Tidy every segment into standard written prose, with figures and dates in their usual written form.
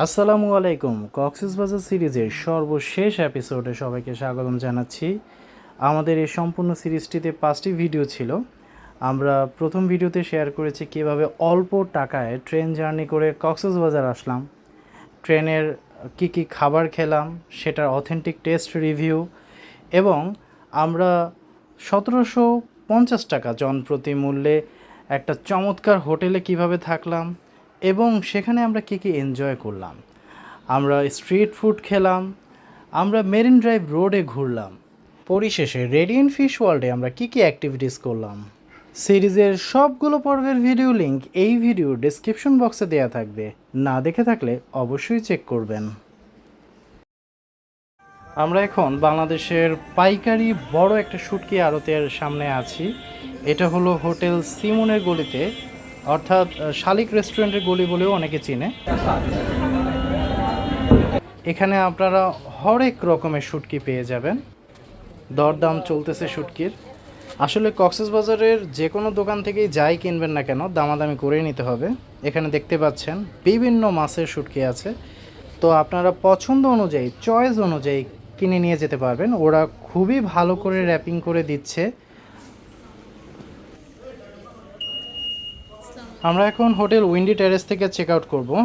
আসসালামু আলাইকুম। কক্সবাজার সিরিজের সর্বশেষ এপিসোডে সবাইকে স্বাগতম জানাচ্ছি। আমাদের এই সম্পূর্ণ সিরিজটিতে 5টি ভিডিও ছিল। আমরা প্রথম ভিডিওতে শেয়ার করেছি কীভাবে অল্প টাকায় ট্রেন জার্নি করে কক্সবাজার আসলাম, ট্রেনের কী খাবার খেলাম সেটার অথেন্টিক টেস্ট রিভিউ, এবং আমরা 1750 টাকা জনপ্রতি মূল্যে একটা চমৎকার হোটেলে কিভাবে থাকলাম এবং সেখানে আমরা কী এনজয় করলাম। আমরা স্ট্রিট ফুড খেলাম, আমরা মেরিন ড্রাইভ রোডে ঘুরলাম, পরিশেষে রেডিয়েন্ট ফিশ ওয়ার্ল্ডে আমরা কী অ্যাক্টিভিটিস করলাম। সিরিজের সবগুলো পর্বের ভিডিও লিংক এই ভিডিও ডেসক্রিপশন বক্সে দেওয়া থাকবে, না দেখে থাকলে অবশ্যই চেক করবেন। আমরা এখন বাংলাদেশের পাইকারি বড় একটা শুটকি আড়তের সামনে আছি। এটা হলো হোটেল সিমনের গলিতে, অর্থাৎ শালিক রেস্টুরেন্টের গলি বলেও অনেকে চিনে। এখানে আপনারা হরেক রকমের শুটকি পেয়ে যাবেন। দরদাম চলতেছে শুটকির। আসলে কক্সবাজারের যে কোনো দোকান থেকেই যাই কিনবেন না কেন দামাদামি করেই নিতে হবে। এখানে দেখতে পাচ্ছেন বিভিন্ন মাছের শুটকি আছে, তো আপনারা পছন্দ অনুযায়ী চয়েস অনুযায়ী কিনে নিয়ে যেতে পারবেন। ওরা খুবই ভালো করে র্যাপিং করে দিচ্ছে। আমরা এখন হোটেল উইন্ডি টেরেস থেকে চেক আউট করবো।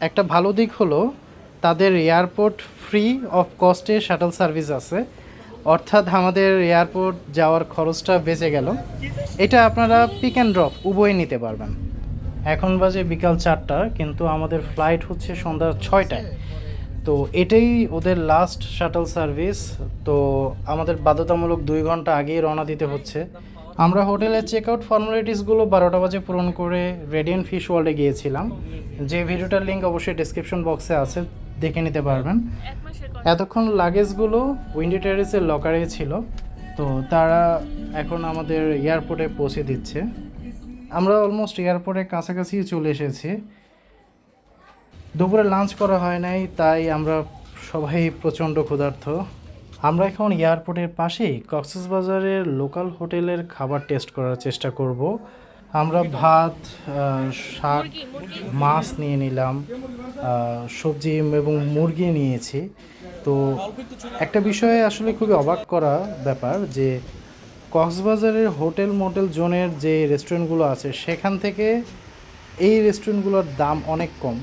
একটা ভালো দিক হলো তাদের এয়ারপোর্ট ফ্রি অফ কস্টে শাটল সার্ভিস আছে, অর্থাৎ আমাদের এয়ারপোর্ট যাওয়ার খরচটা বেঁচে গেল। এটা আপনারা পিক অ্যান্ড ড্রপ উভয় নিতে পারবেন। এখন বাজে বিকাল 4টা, কিন্তু আমাদের ফ্লাইট হচ্ছে সন্ধ্যা 6টায়। তো এটাই ওদের লাস্ট শাটল সার্ভিস। তো আমাদের বাধ্যতামূলক 2 ঘন্টা আগেই রওনা দিতে হচ্ছে। আমরা হোটেলের চেক আউট ফর্মালিটিসগুলো 12টা বাজে পূরণ করে রেডিয়েন্ট ফিশ ওয়ার্ল্ডে গিয়েছিলাম। যে ভিডিওটার লিঙ্ক অবশ্যই ডেসক্রিপশন বক্সে আছে, দেখে নিতে পারবেন। এতক্ষণ লাগেজগুলো উইন্ডি টেরেসের লকারে ছিল, তো তারা এখন আমাদের এয়ারপোর্টে পৌঁছে দিচ্ছে। আমরা অলমোস্ট এয়ারপোর্টের কাছাকাছি চলে এসেছি। দুপুরে লাঞ্চ করা হয় নাই, তাই আমরা সবাই প্রচণ্ড ক্ষুধার্ত। আমরা এখন এয়ারপোর্টের পাশেই কক্সবাজারের লোকাল হোটেলের খাবার টেস্ট করার চেষ্টা করব। আমরা ভাত, শাক, মাছ নিয়ে নিলাম, সবজি এবং মুরগি নিয়েছি। তো একটা বিষয়ে আসলে খুবই অবাক করা ব্যাপার যে কক্সবাজারের হোটেল মোটেল জোনের যে রেস্টুরেন্টগুলো আছে সেখান থেকে এই রেস্টুরেন্টগুলোর দাম অনেক কম।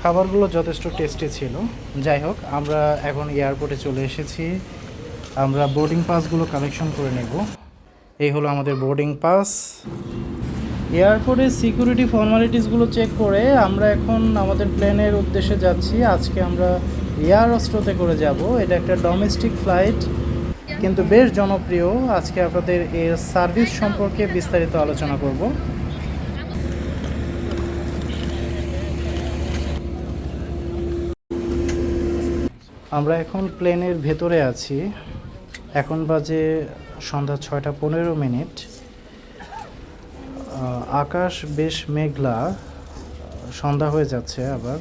খাবারগুলো যথেষ্ট টেস্টি ছিল। যাই হোক, আমরা এখন এয়ারপোর্টে চলে এসেছি। আমরা বোর্ডিং পাসগুলো কালেকশন করে নেব। এই হলো আমাদের বোর্ডিং পাস। এয়ারপোর্টের সিকিউরিটি ফর্মালিটিসগুলো চেক করে আমরা এখন আমাদের প্লেনের উদ্দেশ্যে যাচ্ছি। আজকে আমরা এয়ার অস্ট্রোতে করে যাব। এটা একটা ডোমেস্টিক ফ্লাইট, কিন্তু বেশ জনপ্রিয়। আজকে আপনাদের এর সার্ভিস সম্পর্কে বিস্তারিত আলোচনা করব। আমরা এখন প্লেনের ভেতরে আছি। এখন বাজে সন্ধ্যা 6টা 15 মিনিট। আকাশ বেশ মেঘলা, সন্ধ্যা হয়ে যাচ্ছে আবার।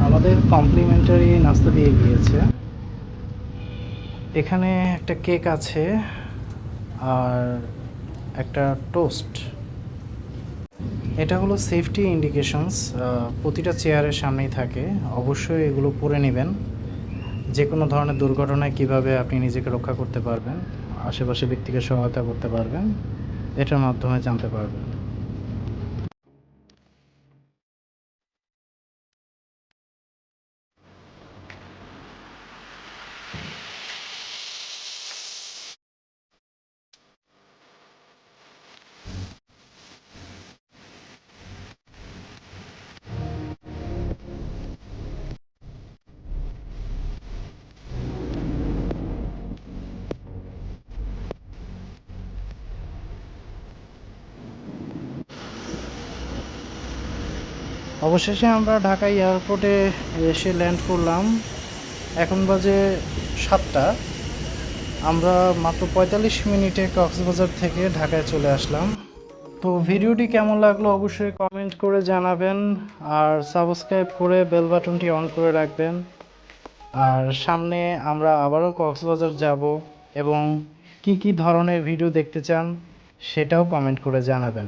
আমাদের কমপ্লিমেন্টারি নাস্তা দিয়ে গিয়েছে। এখানে একটা কেক আছে আর একটা টোস্ট। এটা হলো সেফটি ইন্ডিকেশনস, প্রতিটা চেয়ারের সামনেই থাকে। অবশ্যই এগুলো পড়ে নেবেন। যে কোনো ধরনের দুর্ঘটনায় কিভাবে আপনি নিজেকে রক্ষা করতে পারবেন, আশেপাশে ব্যক্তিকে সহায়তা করতে পারবেন, এটার মাধ্যমে জানতে পারবেন। অবশেষে আমরা ঢাকা এয়ারপোর্টে এসে ল্যান্ড করলাম। এখন বাজে 7টা। আমরা মাত্র 45 মিনিটে কক্সবাজার থেকে ঢাকায় চলে আসলাম। তো ভিডিওটি কেমন লাগলো অবশ্যই কমেন্ট করে জানাবেন, আর সাবস্ক্রাইব করে বেল বাটনটি অন করে রাখবেন। আর সামনে আমরা আবারও কক্সবাজার যাব, এবং কি কি ধরনের ভিডিও দেখতে চান সেটাও কমেন্ট করে জানাবেন।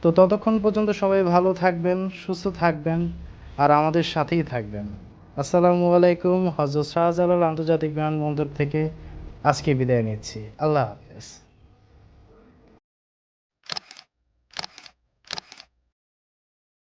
তো ততক্ষণ পর্যন্ত সবাই ভালো থাকবেন, সুস্থ থাকবেন, আর আমাদের সাথেই থাকবেন। আসসালামু আলাইকুম। হযরত শাহজালাল আন্তর্জাতিক বিমানবন্দর থেকে আজকে বিদায় নিচ্ছি। আল্লাহ হাফেজ।